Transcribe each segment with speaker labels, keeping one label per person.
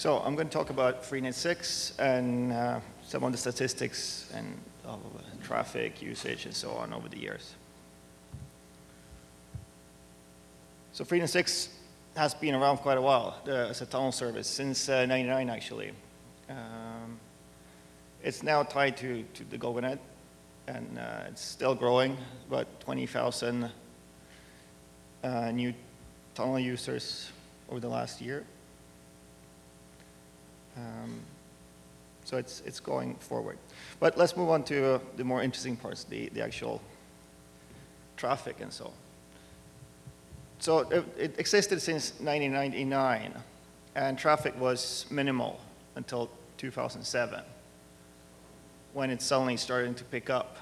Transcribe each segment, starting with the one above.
Speaker 1: So I'm going to talk about Freenet6 and some of the statistics and traffic usage and so on over the years. So Freenet6 has been around quite a while as a tunnel service, since '99 actually. It's now tied to the gogoNET, and it's still growing, about 20,000 new tunnel users over the last year. So it's going forward. But let's move on to the more interesting parts, the actual traffic and so on. So it existed since 1999, and traffic was minimal until 2007, when it suddenly started to pick up.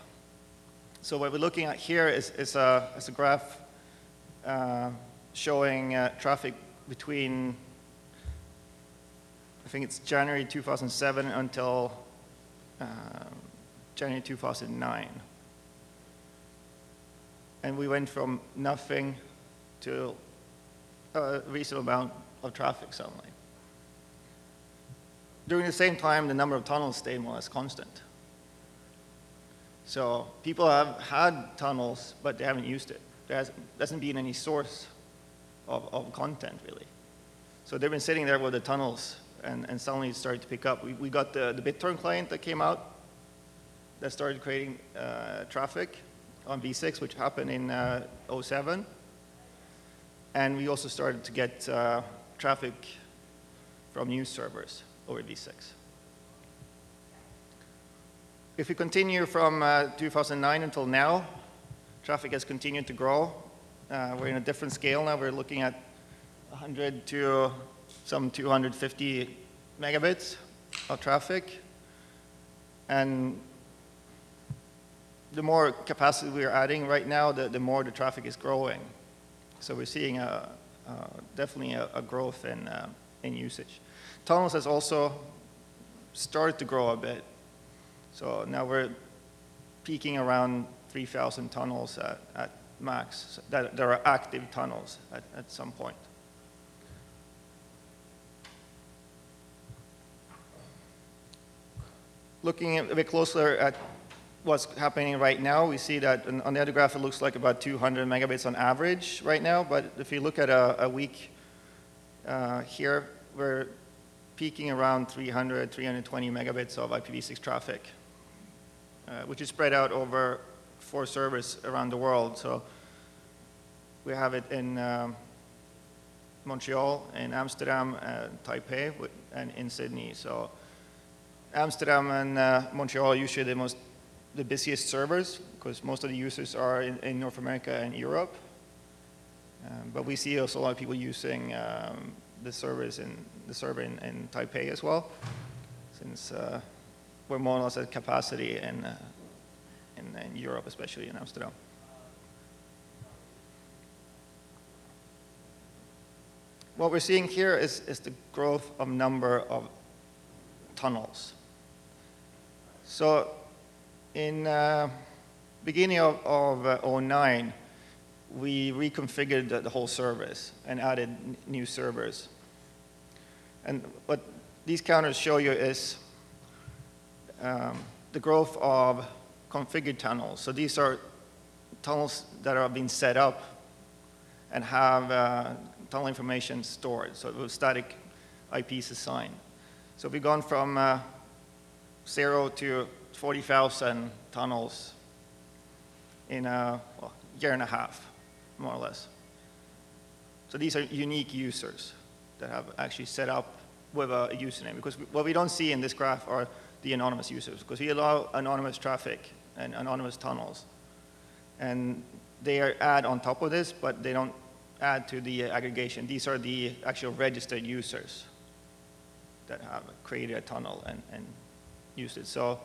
Speaker 1: So what we're looking at here is a graph showing traffic between, I think it's January 2007 until January 2009. And we went from nothing to a reasonable amount of traffic suddenly. During the same time, the number of tunnels stayed more or less constant. So people have had tunnels, but they haven't used it. There hasn't been any source of content, really. So they've been sitting there with the tunnels, and suddenly it started to pick up. We got the BitTorrent client that came out that started creating traffic on V6, which happened in '07. And we also started to get traffic from news servers over V6. If we continue from 2009 until now, traffic has continued to grow. We're in a different scale now. We're looking at 100 to some 250 megabits of traffic. And the more capacity we're adding right now, the more the traffic is growing. So we're seeing definitely a growth in usage. Tunnels has also started to grow a bit. So now we're peaking around 3,000 tunnels at max. That there are active tunnels at some point. Looking a bit closer at what's happening right now, we see that on the other graph it looks like about 200 megabits on average right now, but if you look at a week here, we're peaking around 300, 320 megabits of IPv6 traffic, which is spread out over 4 servers around the world. So we have it in Montreal, in Amsterdam, Taipei, and in Sydney. So Amsterdam and Montreal are usually the busiest servers, because most of the users are in North America and Europe. But we see also a lot of people using the server in Taipei as well, since we're more or less at capacity in Europe, especially in Amsterdam. What we're seeing here is the growth of number of tunnels. So in beginning of '09, we reconfigured the whole service and added new servers. And what these counters show you is the growth of configured tunnels. So these are tunnels that are being set up and have tunnel information stored, so with static IPs assigned. So we've gone from 0 to 40,000 tunnels in a year and a half, more or less. So these are unique users that have actually set up with a username, because what we don't see in this graph are the anonymous users, because we allow anonymous traffic and anonymous tunnels. And they are add on top of this, but they don't add to the aggregation. These are the actual registered users that have created a tunnel and used it. So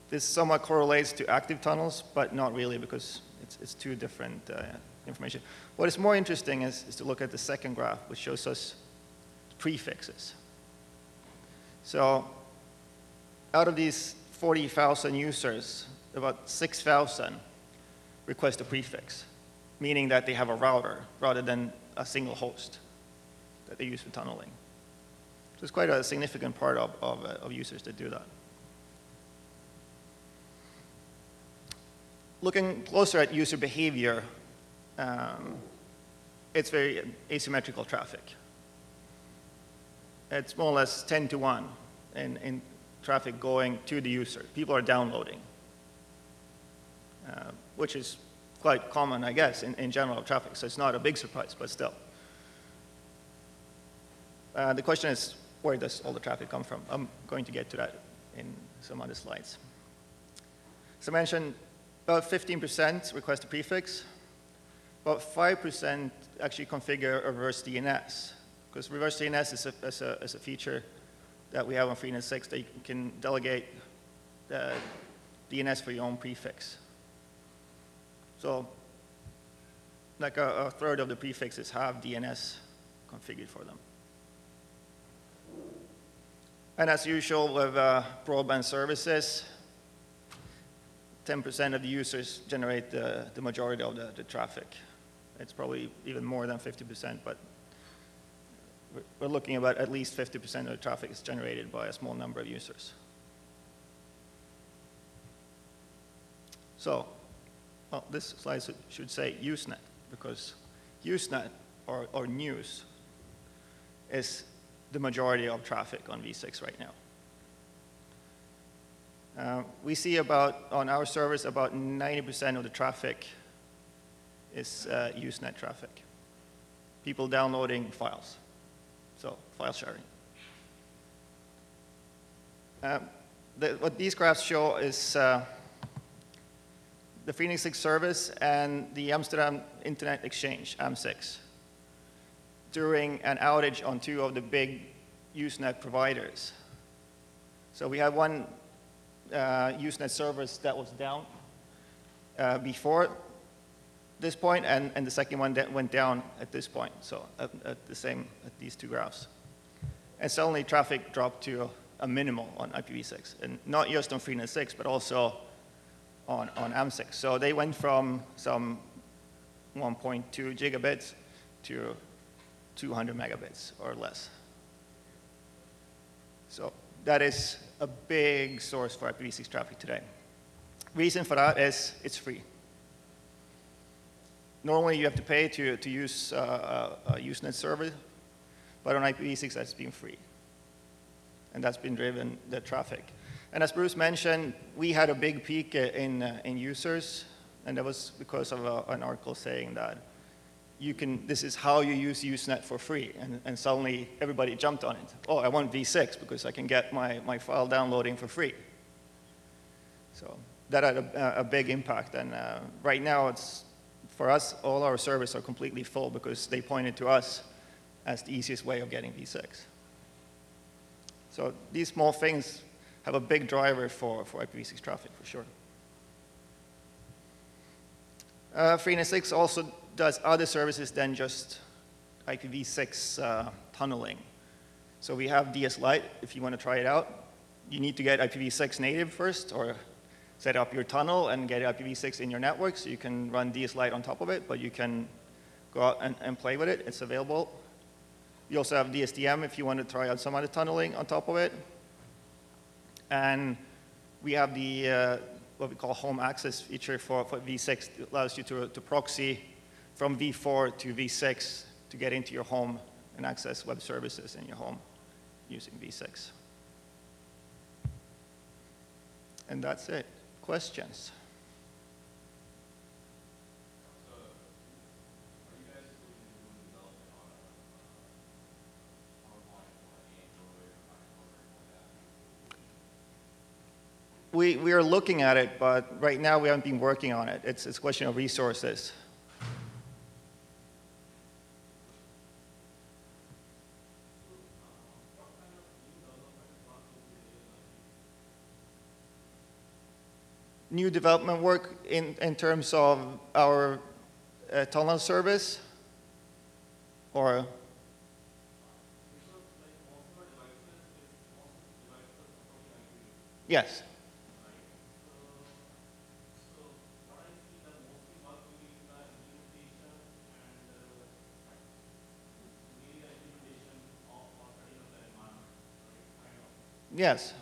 Speaker 1: this somewhat correlates to active tunnels, but not really, because it's two different information. What is more interesting is to look at the second graph, which shows us prefixes. So out of these 40,000 users, about 6,000 request a prefix, meaning that they have a router rather than a single host that they use for tunneling. So it's quite a significant part of users that do that. Looking closer at user behavior, it's very asymmetrical traffic. It's more or less 10 to 1 in traffic going to the user. People are downloading, which is quite common, I guess, in general traffic. So it's not a big surprise, but still. The question is, where does all the traffic come from? I'm going to get to that in some other slides. So I mentioned about 15% request a prefix. About 5% actually configure a reverse DNS, because reverse DNS is a feature that we have on Freenet6 that you can delegate the DNS for your own prefix. So like a third of the prefixes have DNS configured for them. And as usual with broadband services, 10% of the users generate the majority of the traffic. It's probably even more than 50%, but we're looking about at least 50% of the traffic is generated by a small number of users. So, well, this slide should say Usenet, because Usenet, or news, is the majority of traffic on v6 right now. We see on our servers, about 90% of the traffic is Usenet traffic. People downloading files, so file sharing. What these graphs show is the Freenet6 service and the Amsterdam Internet Exchange, AM6, during an outage on two of the big Usenet providers. So we had one Usenet service that was down before this point, and the second one that went down at this point, so at these two graphs. And suddenly traffic dropped to a minimal on IPv6, and not just on Freenet6, but also on AM6. So they went from some 1.2 gigabits to 200 megabits or less. So that is a big source for IPv6 traffic today. Reason for that is it's free. Normally you have to pay to use a Usenet server, but on IPv6 that's been free. And that's been driven the traffic. And as Bruce mentioned, we had a big peak in users, and that was because of an article saying that this is how you use Usenet for free, and suddenly everybody jumped on it. Oh, I want v6 because I can get my file downloading for free. So that had a big impact, and right now for us, all our servers are completely full because they pointed to us as the easiest way of getting v6. So these small things have a big driver for IPv6 traffic, for sure. Freenet6 also does other services than just IPv6 tunneling. So we have DS Lite, if you want to try it out. You need to get IPv6 native first, or set up your tunnel and get IPv6 in your network, so you can run DS Lite on top of it, but you can go out and play with it. It's available. You also have DSDM if you want to try out some other tunneling on top of it. And we have the what we call home access feature for v6. It allows you to proxy from v4 to v6 to get into your home and access web services in your home using v6. And that's it. Questions? We are looking at it, but right now we haven't been working on it. It's a question of resources. New development work in terms of our tunnel service, or? Yes. Yes.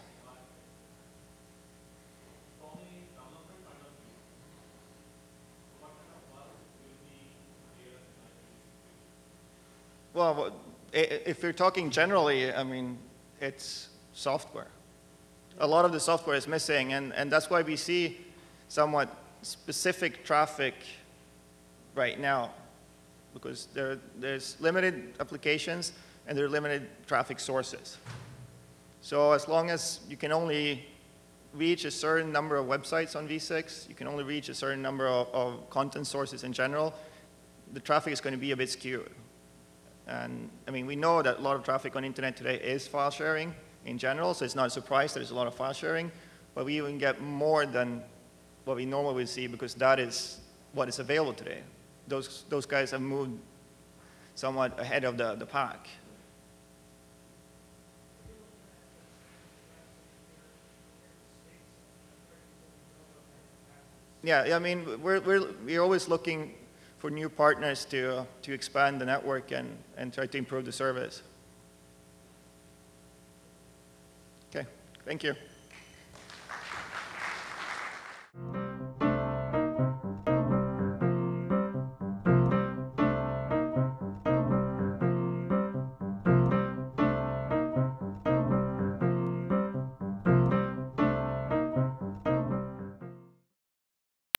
Speaker 1: Well, if you're talking generally, I mean, it's software. A lot of the software is missing, and that's why we see somewhat specific traffic right now, because there's limited applications and there are limited traffic sources. So as long as you can only reach a certain number of websites on v6, you can only reach a certain number of content sources in general, the traffic is going to be a bit skewed. And I mean, we know that a lot of traffic on internet today is file sharing in general, so it's not a surprise that there's a lot of file sharing, but we even get more than what we normally would see because that is what is available today. Those guys have moved somewhat ahead of the pack. Yeah, I mean, we're always looking for new partners to expand the network and try to improve the service. Okay, thank you.